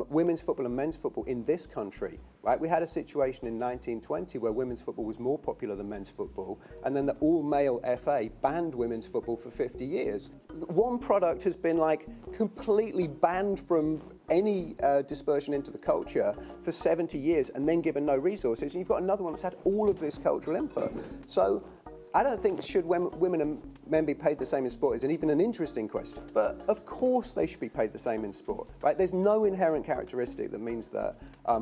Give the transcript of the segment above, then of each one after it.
women's football and men's football in this country, right? We had a situation in 1920 where women's football was more popular than men's football, and then the all-male FA banned women's football for 50 years. One product has been like completely banned from any dispersion into the culture for 70 years and then given no resources, and you've got another one that's had all of this cultural input. So I don't think should women and men be paid the same in sport is even an interesting question. But of course they should be paid the same in sport, right? There's no inherent characteristic that means that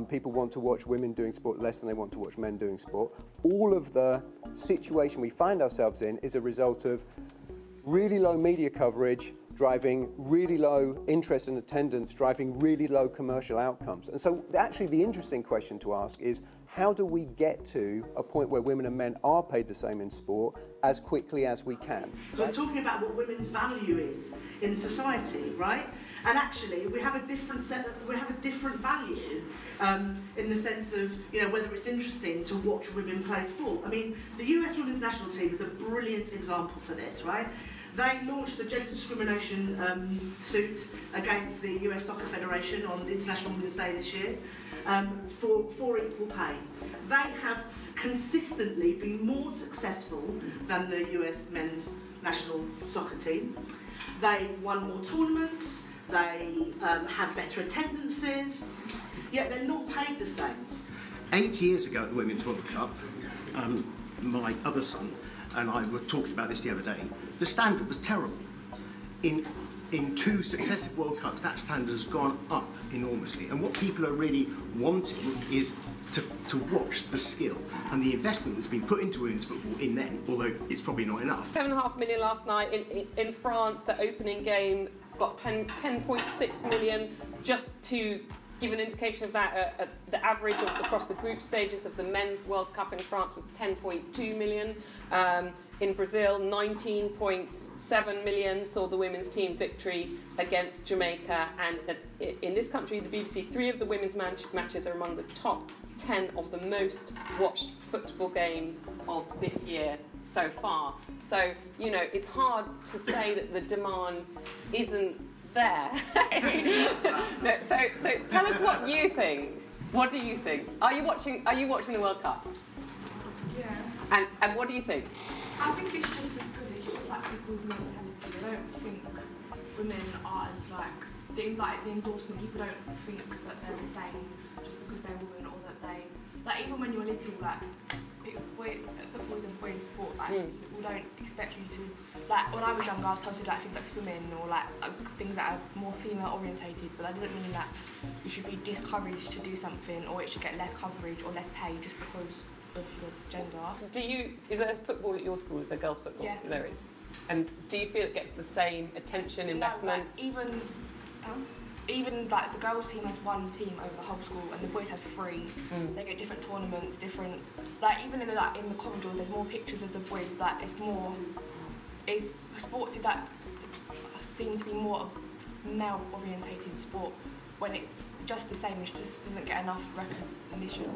people want to watch women doing sport less than they want to watch men doing sport. All of the situation we find ourselves in is a result of really low media coverage, driving really low interest and attendance, driving really low commercial outcomes. And so actually the interesting question to ask is, how do we get to a point where women and men are paid the same in sport as quickly as we can? We're talking about what women's value is in society, right? And actually we have a different value in the sense of, whether it's interesting to watch women play sport. I mean, the US women's national team is a brilliant example for this, right? They launched a gender discrimination suit against the US Soccer Federation on International Women's Day this year for equal pay. They have consistently been more successful than the US men's national soccer team. They've won more tournaments, they have better attendances, yet they're not paid the same. 8 years ago at the Women's World Cup, my other son and I were talking about this the other day, the standard was terrible. In 2 successive World Cups, that standard has gone up enormously. And what people are really wanting is to watch the skill and the investment that's been put into women's football in them, although it's probably not enough. 7.5 million last night in France. The opening game got 10.6 million. Just to give an indication of that, the average across the group stages of the men's World Cup in France was 10.2 million. In Brazil, 19.7 million saw the women's team victory against Jamaica. And in this country, the BBC, 3 of the women's matches are among the top 10 of the most watched football games of this year so far. So, it's hard to say that the demand isn't there. No, so tell us what you think. What do you think? Are you watching the World Cup? Yeah. And what do you think? I think it's just as good. It's just like people's mentality. They don't think women are as the endorsement. People don't think that they're the same just because they're women, or that they even when you're little, football is a boys' sport. People don't expect you to. When I was younger, I was told to do things like swimming or things that are more female orientated, but that doesn't mean that you should be discouraged to do something, or it should get less coverage or less pay just because of your gender. Is there football at your school? Is there girls' football? Yeah. There is. And do you feel it gets the same attention, investment? No, even the girls' team has 1 team over the whole school, and the boys have 3. They get different tournaments, different. Even in the corridors, there's more pictures of the boys. It's more. Sports is seems to be more a male-orientated sport when it's just the same. It just doesn't get enough recognition.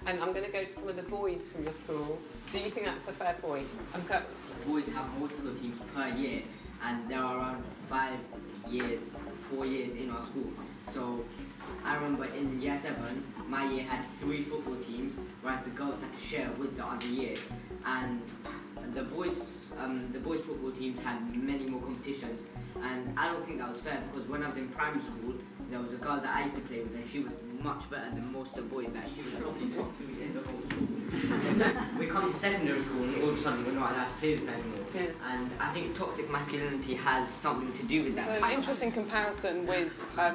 And I'm going to go to some of the boys from your school. Do you think that's a fair point? Boys have multiple teams per year, and there are around 4 years in our school. So I remember in year 7, my year had 3 football teams, whereas the girls had to share with the other year. And the boys football teams had many more competitions, and I don't think that was fair, because when I was in primary school, there was a girl that I used to play with, and she was much better than most of the boys. She was probably top 3 in the whole school. And then we come to secondary school, and all of a sudden we're not allowed to play with them anymore. Yeah. And I think toxic masculinity has something to do with that. So, quite interesting comparison with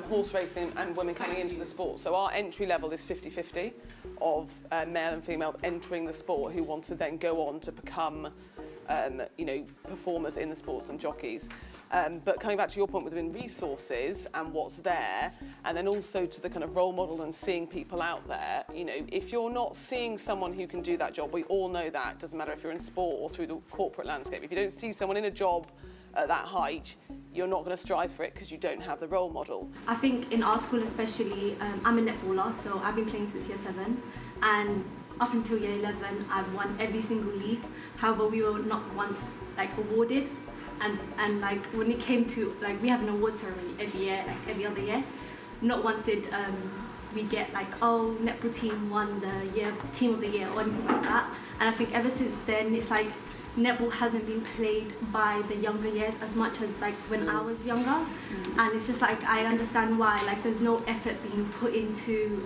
horse racing and women coming into the sport. So our entry level is 50-50 of male and females entering the sport who want to then go on to become performers in the sports and jockeys. But coming back to your point within resources and what's there, and then also to the kind of role model and seeing people out there, if you're not seeing someone who can do that job, we all know that, doesn't matter if you're in sport or through the corporate landscape, if you don't see someone in a job at that height, you're not going to strive for it because you don't have the role model. I think in our school especially, I'm a netballer, so I've been playing since year 7, and up until year 11, I've won every single league. However, we were not once awarded, and when it came to we have an award ceremony every year, every other year, not once did we get like, oh, netball team won the year team of the year or anything like that. And I think ever since then, it's like netball hasn't been played by the younger years as much as like when I was younger. And it's just like I understand why like there's no effort being put into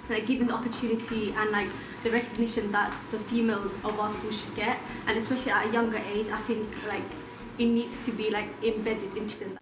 like given the opportunity and like the recognition that the females of our school should get, and especially at a younger age, I think like it needs to be like embedded into them.